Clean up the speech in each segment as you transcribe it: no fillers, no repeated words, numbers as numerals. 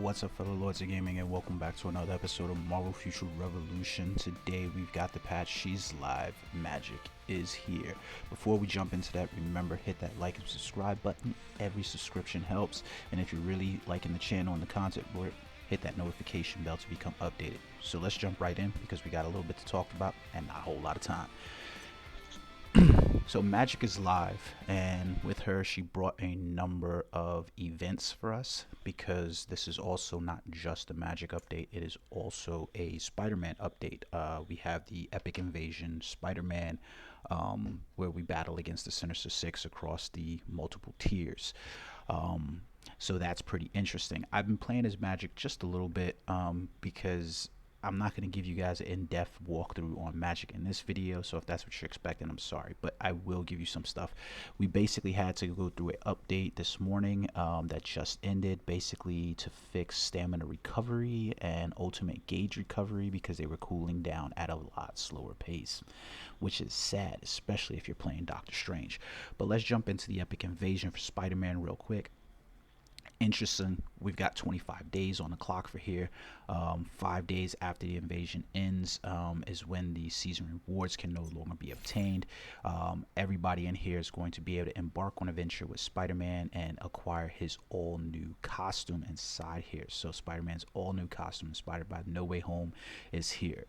What's up, fellow lords of gaming, and welcome back to another episode of Marvel Future Revolution. Today we've got the patch. She's live. Magik is here. Before we jump into that, remember, hit that like and subscribe button. Every subscription helps, and if you're really liking the channel and the content board, hit that notification bell to become updated. So let's jump right in because we got a little bit to talk about and not a whole lot of time. So Magik is live, and with her she brought a number of events for us, because this is also not just a Magik update, it is also a Spider-Man update. We have the Epic Invasion Spider-Man, where we battle against the Sinister Six across the multiple tiers. So that's pretty interesting. I've been playing as Magik just a little bit, because I'm not going to give you guys an in-depth walkthrough on Magik in this video, so if that's what you're expecting, I'm sorry, but I will give you some stuff. We basically had to go through an update this morning that just ended, basically to fix stamina recovery and ultimate gauge recovery, because they were cooling down at a lot slower pace, which is sad, especially if you're playing Doctor Strange. But let's jump into the Epic Invasion for Spider-Man real quick. Interesting, we've got 25 days on the clock for here. 5 days after the invasion ends is when the season rewards can no longer be obtained. Everybody in here is going to be able to embark on an adventure with Spider-Man and acquire his all new costume inside here. So Spider-Man's all new costume, inspired by No Way Home, is here.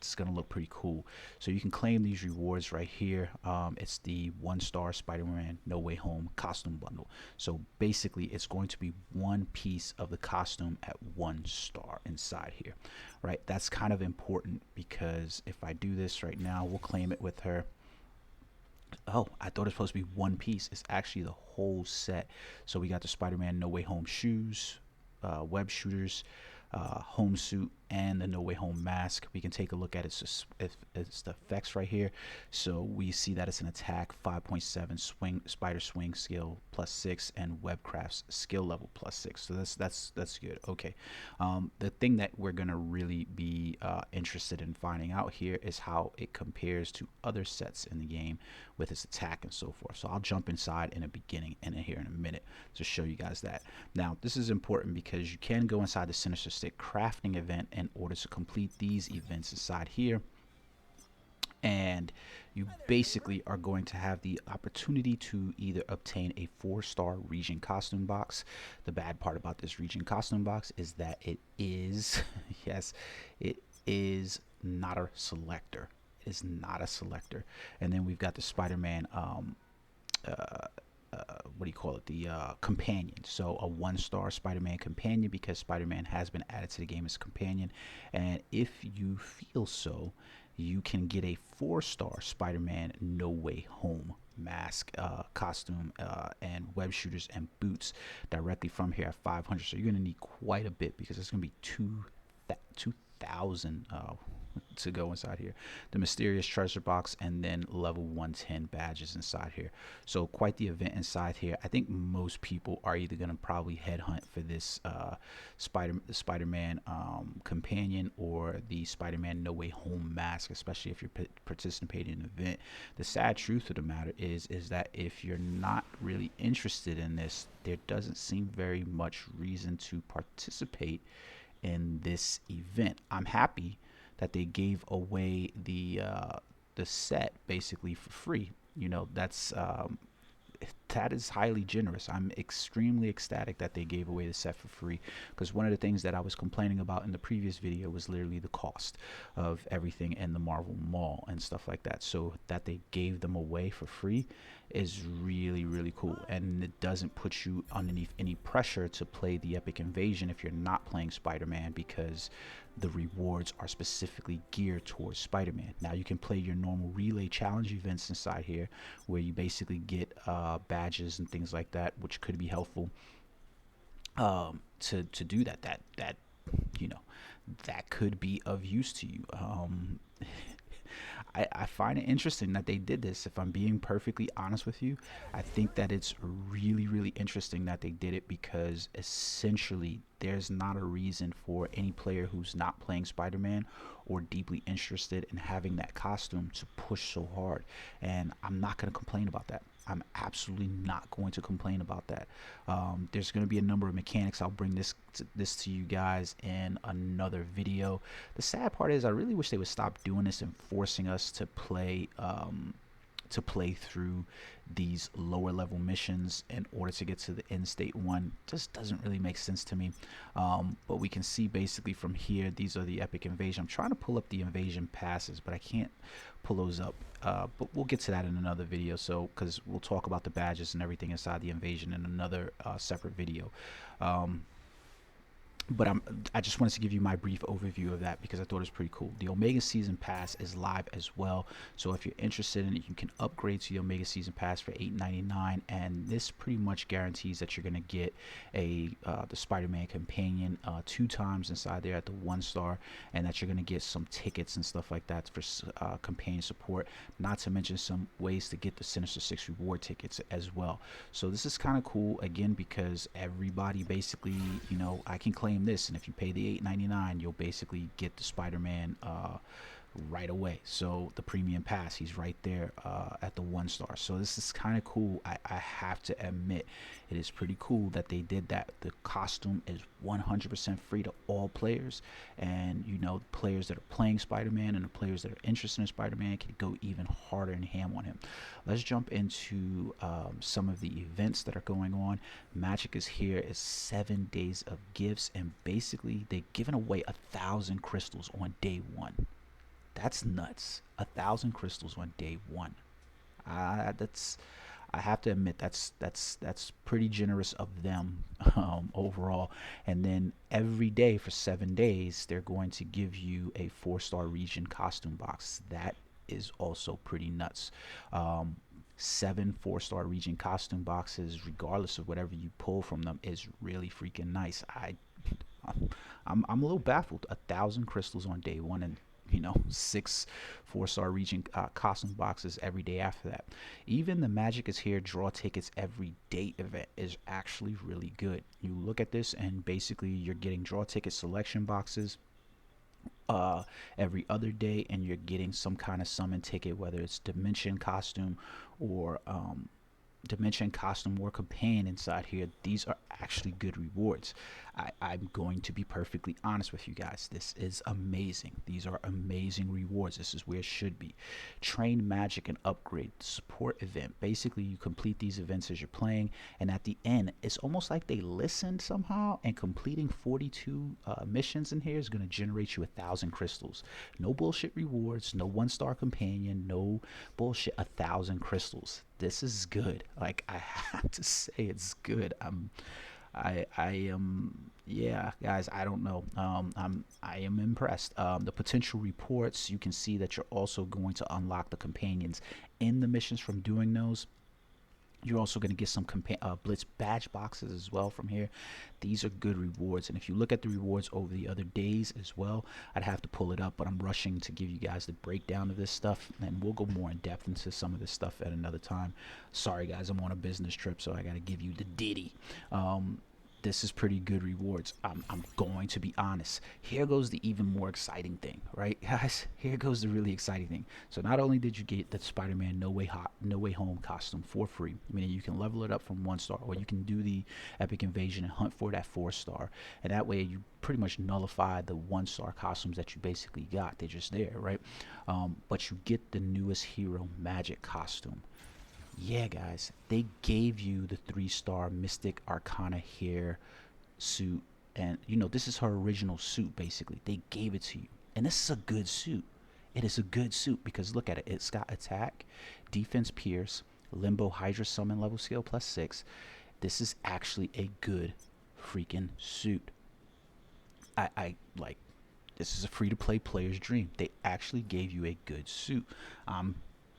It's gonna look pretty cool. So you can claim these rewards right here. It's the 1-star Spider-Man No Way Home costume bundle. So basically it's going to be one piece of the costume at 1 star inside here, right? That's kind of important, because if I do this right now, we'll claim it with her. Oh, I thought it was supposed to be one piece. It's actually the whole set. So we got the Spider-Man No Way Home shoes, web shooters, home suit, and the No Way Home mask. We can take a look at its the effects right here. So we see that it's an attack 5.7, swing, spider swing skill +6, and webcraft's skill level +6. So that's good. Okay, the thing that we're gonna really be interested in finding out here is how it compares to other sets in the game with its attack and so forth. So I'll jump inside in the beginning and in here in a minute to show you guys that. Now this is important because you can go inside the Sinister Stick crafting event in order to complete these events inside here, and you basically are going to have the opportunity to either obtain a 4-star region costume box. The bad part about this region costume box is that it is yes, it is not a selector. It is not a selector. And then we've got the Spider-Man what do you call it, the companion. So a 1-star Spider-Man companion, because Spider-Man has been added to the game as a companion, and if you feel so, you can get a 4-star Spider-Man No Way Home mask, costume, and web shooters and boots directly from here at 500. So you're going to need quite a bit, because it's going to be 2,000 to go inside here. The mysterious treasure box, and then level 110 badges inside here. So quite the event inside here. I think most people are either going to probably headhunt for this Spider-Man companion, or the Spider-Man No Way Home mask, especially if you're participating in an event. The sad truth of the matter is that if you're not really interested in this, there doesn't seem very much reason to participate in this event. I'm happy that they gave away the set basically for free. You know, that is highly generous. I'm extremely ecstatic that they gave away the set for free, because one of the things that I was complaining about in the previous video was literally the cost of everything in the Marvel Mall and stuff like that. So that they gave them away for free is really, really cool, and it doesn't put you underneath any pressure to play the Epic Invasion if you're not playing Spider-Man, because the rewards are specifically geared towards Spider-Man. Now you can play your normal relay challenge events inside here, where you basically get badges and things like that, which could be helpful to do that you know, that could be of use to you. I find it interesting that they did this. If I'm being perfectly honest with you, I think that it's really, really interesting that they did it, because essentially there's not a reason for any player who's not playing Spider-Man or deeply interested in having that costume to push so hard, and I'm not going to complain about that. I'm absolutely not going to complain about that. There's going to be a number of mechanics. I'll bring this to you guys in another video. The sad part is I really wish they would stop doing this and forcing us to play through these lower level missions in order to get to the end state one. Just doesn't really make sense to me. But we can see basically from here, these are the epic invasion. I'm trying to pull up the invasion passes, but I can't pull those up. But we'll get to that in another video, so because we'll talk about the badges and everything inside the invasion in another separate video. But I just wanted to give you my brief overview of that because I thought it was pretty cool. The Omega Season Pass is live as well, so if you're interested in it, you can upgrade to the Omega Season Pass for $8.99, and this pretty much guarantees that you're going to get the Spider-Man companion 2 times inside there at the 1-star, and that you're going to get some tickets and stuff like that for companion support, not to mention some ways to get the Sinister 6 reward tickets as well. So this is kind of cool, again, because everybody basically, you know, I can claim this, and if you pay the $8.99, you'll basically get the Spider-Man right away. So the premium pass, he's right there at the 1-star. So this is kind of cool. I have to admit, it is pretty cool that they did that. The costume is 100% free to all players, and you know, the players that are playing Spider-Man and the players that are interested in Spider-Man can go even harder and ham on him. Let's jump into some of the events that are going on. Magik is here. It's 7 days of gifts, and basically they're giving away 1,000 crystals on day 1. That's nuts. 1,000 crystals on day 1. I have to admit, that's pretty generous of them overall. And then every day for 7 days, they're going to give you a 4-star region costume box. That is also pretty nuts. 7 4-star region costume boxes, regardless of whatever you pull from them, is really freaking nice. I'm a little baffled. 1,000 crystals on day 1, and you know, 6 4-star region costume boxes every day after that. Even the Magik is here draw tickets every day event is actually really good. You look at this, and basically you're getting draw ticket selection boxes every other day, and you're getting some kind of summon ticket, whether it's dimension costume or companion inside here. These are actually good rewards. I'm going to be perfectly honest with you guys. This is amazing. These are amazing rewards. This is where it should be. Train Magik and upgrade support event. Basically, you complete these events as you're playing, and at the end, it's almost like they listened somehow, and completing 42 missions in here is going to generate you 1,000 crystals. No bullshit rewards, no 1-star companion, no bullshit, 1,000 crystals. This is good. Like, I have to say, it's good. Yeah, guys, I don't know. I am impressed. The potential reports, you can see that you're also going to unlock the companions in the missions from doing those. You're also going to get some Blitz badge boxes as well from here. These are good rewards, and if you look at the rewards over the other days as well, I'd have to pull it up, but I'm rushing to give you guys the breakdown of this stuff, and we'll go more in depth into some of this stuff at another time. Sorry guys, I'm on a business trip, so I got to give you the ditty. This is pretty good rewards. I'm going to be honest. Here goes the even more exciting thing, right, guys? Here goes the really exciting thing. So not only did you get the Spider-Man No Way Home costume for free, meaning you can level it up from 1-star, or you can do the Epic Invasion and hunt for that 4-star, and that way you pretty much nullify the 1-star costumes that you basically got. They're just there, right? But you get the newest hero Magik costume. Yeah, guys, they gave you the 3-star Mystic Arcana hair suit, and you know, this is her original suit. Basically, they gave it to you, and this is a good suit. It is a good suit because look at it. It's got attack, defense, pierce, limbo, Hydra summon level skill +6. This is actually a good freaking suit. I like, this is a free-to-play player's dream. They actually gave you a good suit.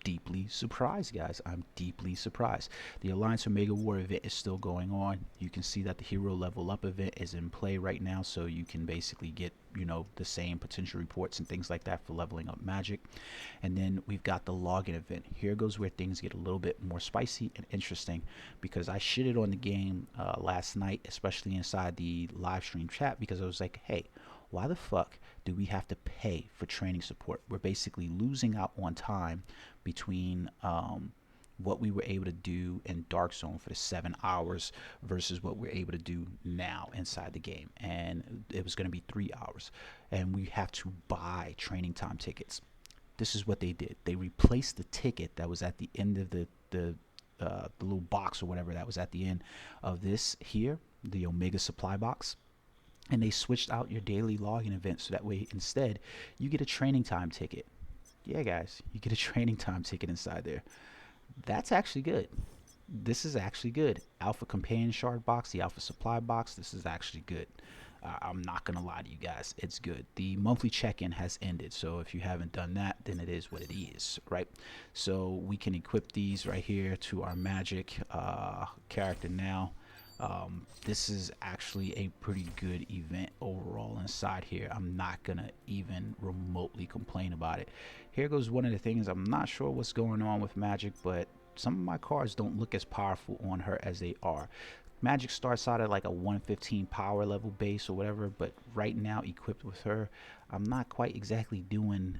Deeply surprised, guys. I'm deeply surprised. The Alliance Omega War event is still going on. You can see that the hero level up event is in play right now, so you can basically get, you know, the same potential reports and things like that for leveling up Magik. And then we've got the login event. Here goes where things get a little bit more spicy and interesting, because I shitted on the game last night, especially inside the live stream chat, because I was like, hey, why the fuck do we have to pay for training support? We're basically losing out on time between what we were able to do in Dark Zone for the 7 hours versus what we're able to do now inside the game. And it was going to be 3 hours. And we have to buy training time tickets. This is what they did. They replaced the ticket that was at the end of the little box or whatever that was at the end of this here, the Omega supply box. And they switched out your daily login event so that way instead you get a training time ticket. Yeah, guys, you get a training time ticket inside there. That's actually good. This is actually good. Alpha Companion Shard box, the Alpha Supply box, this is actually good. I'm not going to lie to you guys. It's good. The monthly check-in has ended. So if you haven't done that, then it is what it is, right? So we can equip these right here to our Magik character now. This is actually a pretty good event overall inside here. I'm not going to even remotely complain about it. Here goes one of the things. I'm not sure what's going on with Magik, but some of my cards don't look as powerful on her as they are. Magik starts out at like a 115 power level base or whatever, but right now equipped with her, I'm not quite exactly getting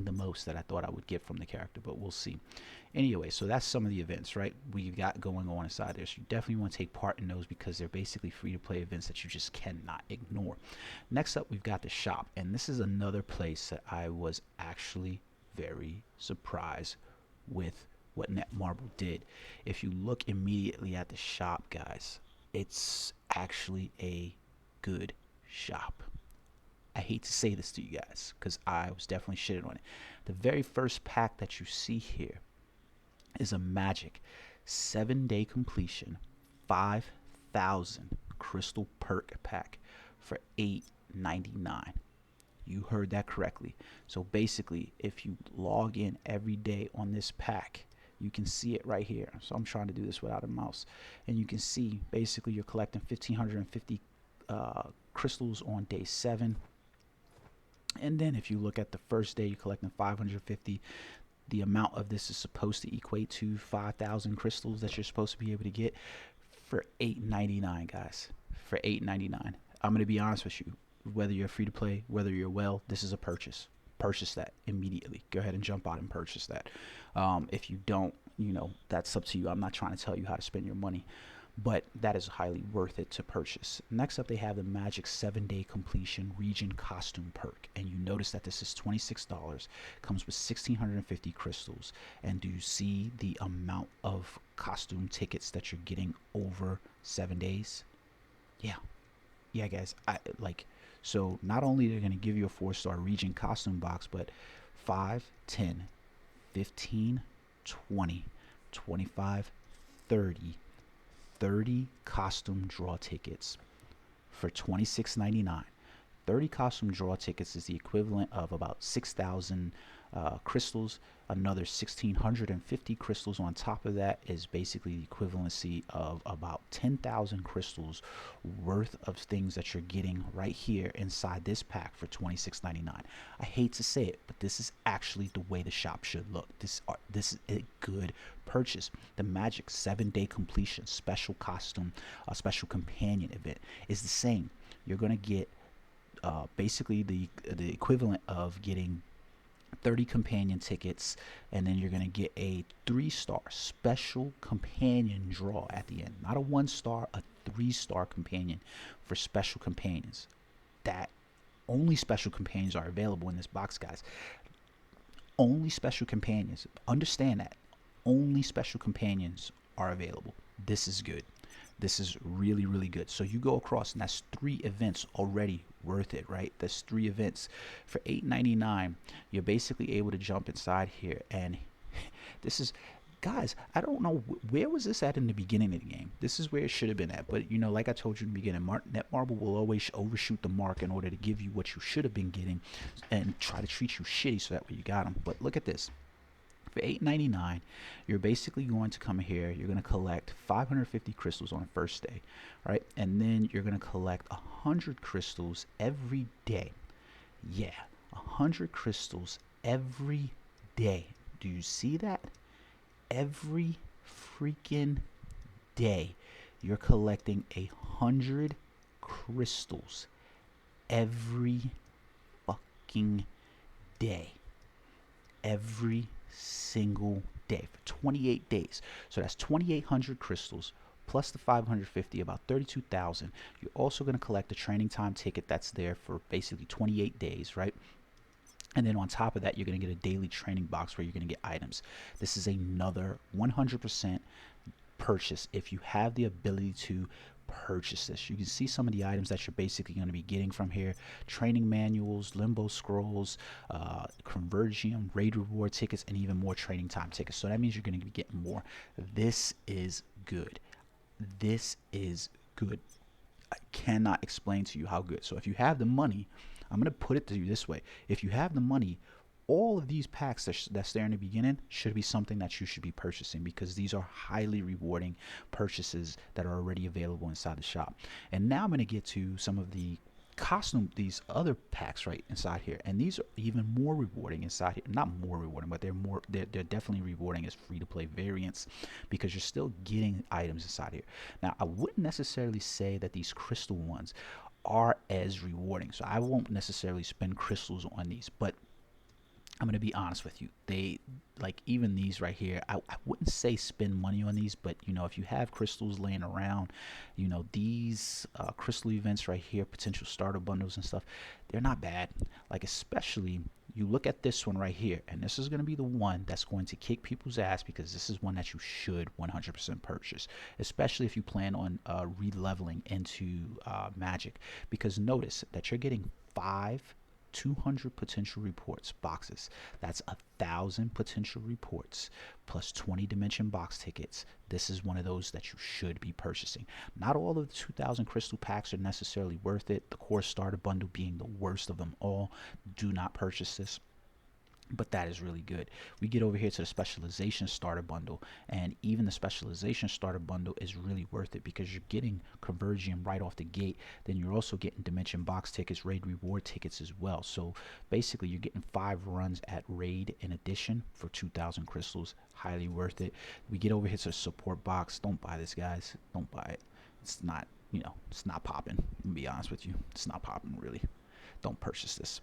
the most that I thought I would get from the character, but we'll see. Anyway, so that's some of the events, right, we've got going on inside there. So you definitely want to take part in those because they're basically free to play events that you just cannot ignore. Next up, we've got the shop, and this is another place that I was actually very surprised with what Netmarble did. If you look immediately at the shop, guys, it's actually a good shop. I hate to say this to you guys because I was definitely shitting on it. The very first pack that you see here is a Magik 7-day completion 5,000 crystal perk pack for $8.99. You heard that correctly. So basically, if you log in every day on this pack, you can see it right here. So I'm trying to do this without a mouse, and you can see basically you're collecting 1,550 crystals on day 7, and then if you look at the first day, you're collecting 550. The amount of this is supposed to equate to 5,000 crystals that you're supposed to be able to get for $8.99, guys. For $8.99. I'm gonna be honest with you. Whether you're free to play, whether you're well, this is a purchase. Purchase that immediately. Go ahead and jump out and purchase that. If you don't, you know, that's up to you. I'm not trying to tell you how to spend your money, but that is highly worth it to purchase. Next up, they have the Magik 7-day completion region costume perk, and you notice that this is $26, comes with 1,650 crystals. And do you see the amount of costume tickets that you're getting over 7 days? Yeah, guys. So not only they're going to give you a 4-star region costume box, but 5, 10, 15, 20, 25, 30 costume draw tickets for $26.99. 30 costume draw tickets is the equivalent of about 6,000 crystals. Another 1,650 crystals on top of that is basically the equivalency of about 10,000 crystals worth of things that you're getting right here inside this pack for $26.99. I hate to say it, but this is actually the way the shop should look. This is a good purchase. The Magik 7-day completion special costume, special companion event is the same. You're gonna get basically the equivalent of getting 30 companion tickets, and then you're going to get a 3-star special companion draw at the end. Not a 1-star, a 3-star companion for special companions. That only special companions are available in this box, guys. Only special companions. Understand that. Only special companions are available. This is good. This is really, really good. So you go across, and that's 3 events already worth it, right? That's 3 events for $8.99. You're basically able to jump inside here, and this is, guys, I don't know where was this at in the beginning of the game. This is where it should have been at, but you know, like I told you in the beginning, Netmarble will always overshoot the mark in order to give you what you should have been getting and try to treat you shitty so that way you got them. But look at this. For $8.99, you're basically going to come here. You're going to collect 550 crystals on the first day, right? And then you're going to collect 100 crystals every day. Yeah, 100 crystals every day. Do you see that? Every freaking day, you're collecting 100 crystals every fucking day. Every single day for 28 days. So that's 2,800 crystals plus the 550, about 32,000. You're also going to collect a training time ticket that's there for basically 28 days, right? And then on top of that, you're going to get a daily training box where you're going to get items. This is another 100% purchase if you have the ability to purchase this. You can see some of the items that you're basically going to be getting from here: training manuals, limbo scrolls, convergium, raid reward tickets, and even more training time tickets. So that means you're going to be getting more. This is good. This is good. I cannot explain to you how good. So if you have the money, I'm going to put it to you this way: if you have the money, all of these packs that's there in the beginning should be something that you should be purchasing, because these are highly rewarding purchases that are already available inside the shop. And now I'm going to get to some of the these other packs right inside here, and these are even more rewarding inside here. Not more rewarding, but they're definitely rewarding as free-to-play variants, because you're still getting items inside here. Now, I wouldn't necessarily say that these crystal ones are as rewarding, so I won't necessarily spend crystals on these, but I'm going to be honest with you. They, like, even these right here, I wouldn't say spend money on these, but, you know, if you have crystals laying around, you know, these crystal events right here, potential starter bundles and stuff, they're not bad. Like, especially, you look at this one right here, and this is going to be the one that's going to kick people's ass, because this is one that you should 100% purchase, especially if you plan on re-leveling into Magik, because notice that you're getting 200 potential reports boxes. That's 1,000 potential reports plus 20 dimension box tickets. This is one of those that you should be purchasing. Not all of the 2,000 crystal packs are necessarily worth it, the core starter bundle being the worst of them all. Do not purchase this, but that is really good. We get over here to the specialization starter bundle, and even the specialization starter bundle is really worth it, because you're getting convergium right off the gate. Then you're also getting dimension box tickets, raid reward tickets as well. So basically you're getting 5 runs at raid in addition for 2,000 crystals. Highly worth it. We get over here to the support box. Don't buy this, guys. Don't buy it. It's not, you know, it's not popping. To be honest with you, it's not popping really. Don't purchase this.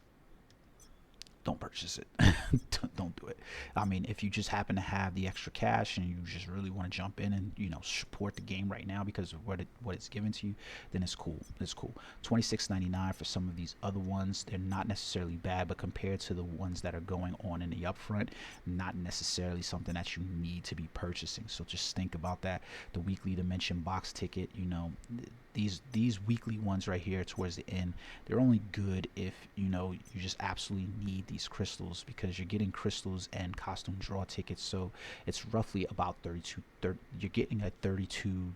Don't purchase it. Don't do it. I mean, if you just happen to have the extra cash and you just really want to jump in and, you know, support the game right now because of what it's given to you, then it's cool. It's cool. $26.99 for some of these other ones. They're not necessarily bad, but compared to the ones that are going on in the upfront, not necessarily something that you need to be purchasing. So just think about that. The weekly dimension box ticket, you know, these weekly ones right here towards the end, they're only good if, you know, you just absolutely need these crystals, because you're getting crystals and costume draw tickets. So it's roughly about 32. You're getting a 32.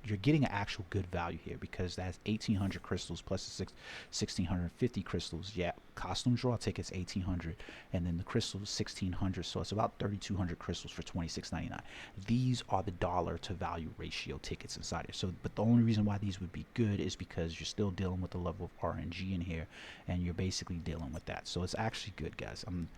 You're getting an actual good value here, because that's 1,800 crystals plus the 1,650 crystals. Yeah, costume draw tickets 1,800, and then the crystals 1,600. So it's about 3,200 crystals for $26.99. These are the dollar to value ratio tickets inside here. So, but the only reason why these would be good is because you're still dealing with the level of RNG in here, and you're basically dealing with that. So it's actually good, guys. I'm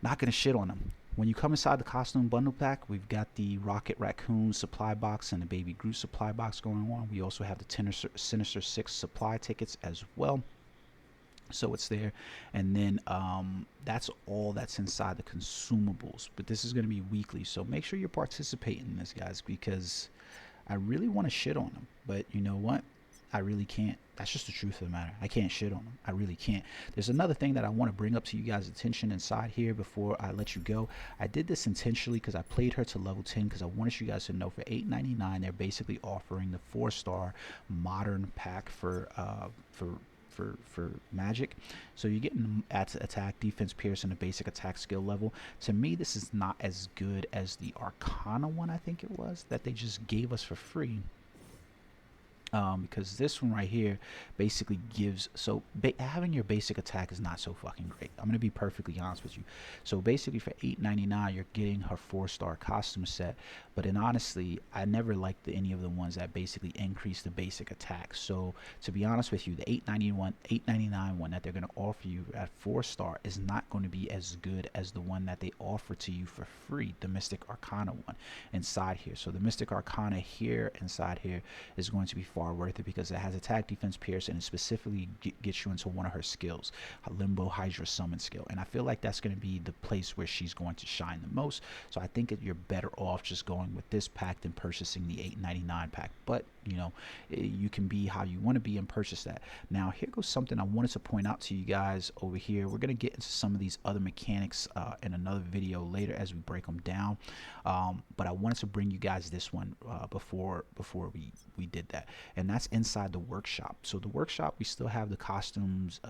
not gonna shit on them. When you come inside the costume bundle pack, we've got the Rocket Raccoon supply box and the Baby Groot supply box going on. We also have the Sinister 6 supply tickets as well. So it's there. And then that's all that's inside the consumables. But this is going to be weekly. So make sure you're participating in this, guys, because I really want to shit on them. But you know what? I really can't. That's just the truth of the matter. I can't shit on them. I really can't. There's another thing that I want to bring up to you guys' attention inside here before I let you go. I did this intentionally because I played her to level 10, because I wanted you guys to know for $8.99 they're basically offering the 4-star modern pack for Magik. So you're getting attack, defense, pierce, and a basic attack skill level. To me, this is not as good as the Arcana one, I think it was, that they just gave us for free. Because this one right here basically gives, so having your basic attack is not so fucking great. I'm gonna be perfectly honest with you. So basically for $8.99 you're getting her 4-star costume set, but then honestly I never liked any of the ones that basically increase the basic attack. So to be honest with you, the $8.99 one that they're gonna offer you at 4-star is not going to be as good as the one that they offer to you for free, the Mystic Arcana one inside here. So the Mystic Arcana here inside here is going to be far worth it because it has attack, defense, pierce, and it specifically gets you into one of her skills, a Limbo Hydra Summon skill. And I feel like that's going to be the place where she's going to shine the most. So I think you're better off just going with this pack than purchasing the $8.99 pack. But you know, you can be how you want to be and purchase that. Now here goes something I wanted to point out to you guys over here. We're going to get into some of these other mechanics in another video later as we break them down, but I wanted to bring you guys this one before we did that, and that's inside the workshop. So the workshop, we still have the costumes,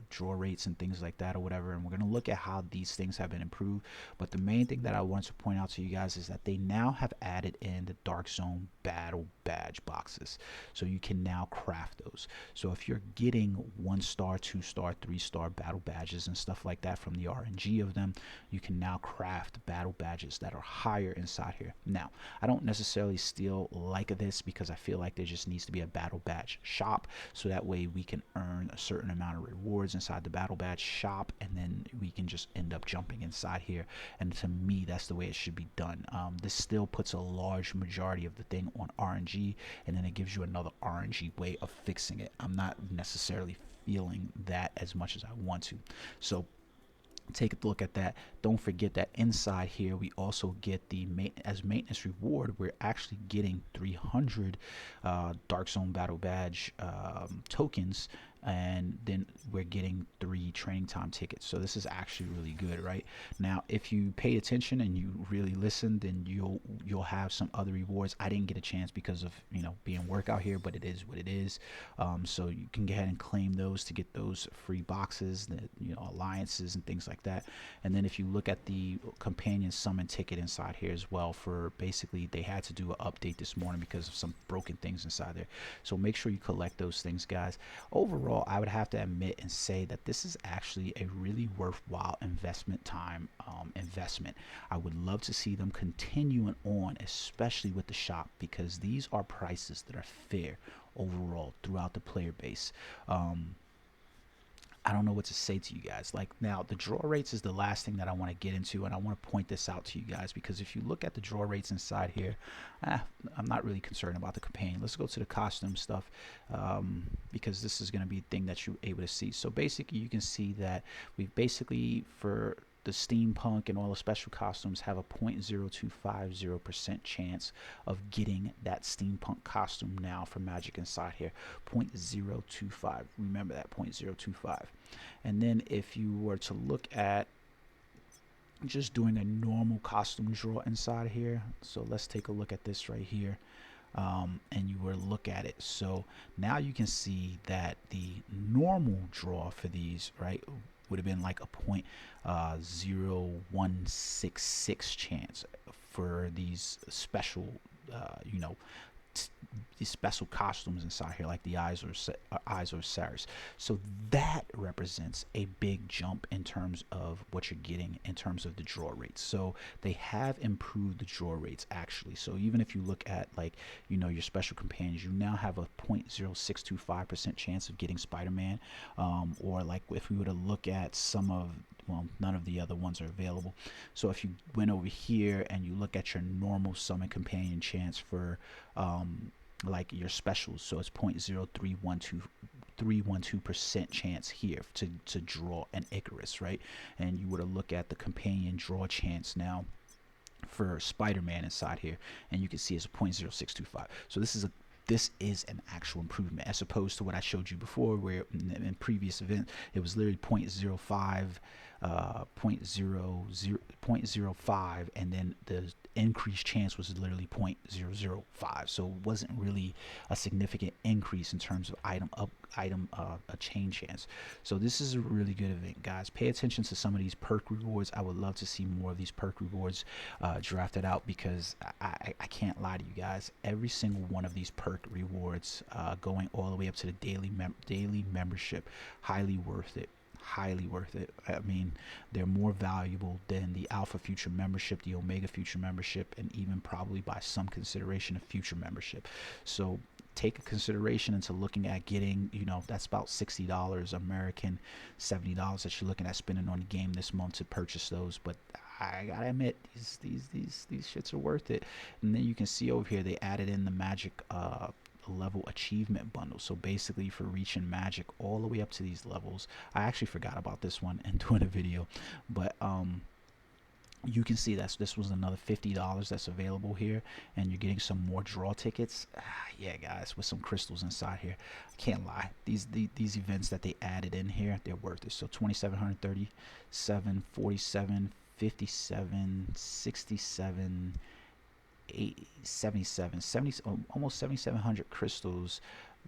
draw rates and things like that or whatever, and we're going to look at how these things have been improved. But the main thing that I wanted to point out to you guys is that they now have added in the Dark Zone battle badge boxes, so you can now craft those. So if you're getting 1-star, 2-star, 3-star battle badges and stuff like that from the RNG of them, you can now craft battle badges that are higher inside here. Now I don't necessarily still like this because I feel like there just needs to be a battle badge shop, so that way we can earn a certain amount of rewards inside the battle badge shop, and then we can just end up jumping inside here. And to me, that's the way it should be done. This still puts a large majority of the thing on RNG, and then it gives you another RNG way of fixing it. I'm not necessarily feeling that as much as I want to. So take a look at that. Don't forget that inside here we also get the as maintenance reward, we're actually getting 300 Dark Zone battle badge tokens, and then we're getting 3 training time tickets. So this is actually really good. Right now, if you pay attention and you really listen, then you'll have some other rewards. I didn't get a chance because of, you know, being work out here, but it is what it is. So you can go ahead and claim those to get those free boxes, that, you know, alliances and things like that. And then if you look at the companion summon ticket inside here as well, for basically they had to do an update this morning because of some broken things inside there. So make sure you collect those things, guys. Overall, I would have to admit and say that this is actually a really worthwhile investment. I would love to see them continuing on, especially with the shop, because these are prices that are fair overall throughout the player base. I don't know what to say to you guys. Like, now the draw rates is the last thing that I want to get into, and I want to point this out to you guys because if you look at the draw rates inside here, I'm not really concerned about the companion. Let's go to the costume stuff, because this is going to be a thing that you're able to see. So basically you can see that we've basically, for the steampunk and all the special costumes, have a 0.0250% chance of getting that steampunk costume now for Magik inside here. 0.025. Remember that, 0.025. And then if you were to look at just doing a normal costume draw inside here, so let's take a look at this right here. And you were to look at it, so now you can see that the normal draw for these, right, would have been like a 0.0166 chance for these special, you know, these special costumes inside here, like the eyes or Osiris. So that represents a big jump in terms of what you're getting in terms of the draw rates. So they have improved the draw rates actually. So even if you look at, like, you know, your special companions, you now have a 0.0625% chance of getting Spider-Man, or like if we were to look at some of, well, none of the other ones are available. So if you went over here and you look at your normal summon companion chance for like your specials, so it's 0.0312% chance here to draw an Icarus, right? And you were to look at the companion draw chance now for Spider-Man inside here, and you can see it's a 0.0625. So this is an actual improvement as opposed to what I showed you before, where in previous event it was literally 0.05, 0.05, and then the increased chance was literally 0.005. So it wasn't really a significant increase in terms of a chain chance. So this is a really good event, guys. Pay attention to some of these perk rewards. I would love to see more of these perk rewards drafted out, because I can't lie to you guys, every single one of these perk rewards, going all the way up to the daily membership, highly worth it. Highly worth it. I mean, they're more valuable than the Alpha Future membership, the Omega Future membership, and even probably by some consideration of Future membership. So take a consideration into looking at getting, you know, that's about $60 American, $70 that you're looking at spending on the game this month to purchase those. But I gotta admit, these shits are worth it. And then you can see over here they added in the Magik level achievement bundle. So basically, for reaching magic all the way up to these levels, I actually forgot about this one and doing a video, but you can see that this was another $50 that's available here, and you're getting some more draw tickets. Yeah, guys, with some crystals inside here. I can't lie, these events that they added in here, they're worth it. So 2737, 47, 57, 67, 77, 70, almost 7,700 crystals,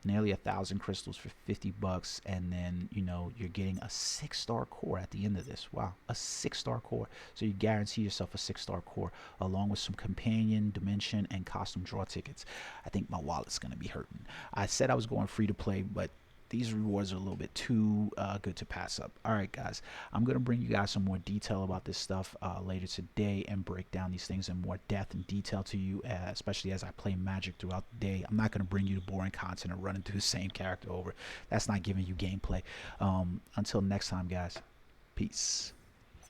nearly 1,000 crystals for $50, and then you're getting a 6-star core at the end of this. Wow, a 6-star core. So you guarantee yourself a 6-star core, along with some companion, dimension, and costume draw tickets. I think my wallet's gonna be hurting. I said I was going free to play, but these rewards are a little bit too good to pass up. All right, guys, I'm going to bring you guys some more detail about this stuff later today and break down these things in more depth and detail to you, especially as I play Magic throughout the day. I'm not going to bring you the boring content and running through the same character over. That's not giving you gameplay. Until next time, guys, peace.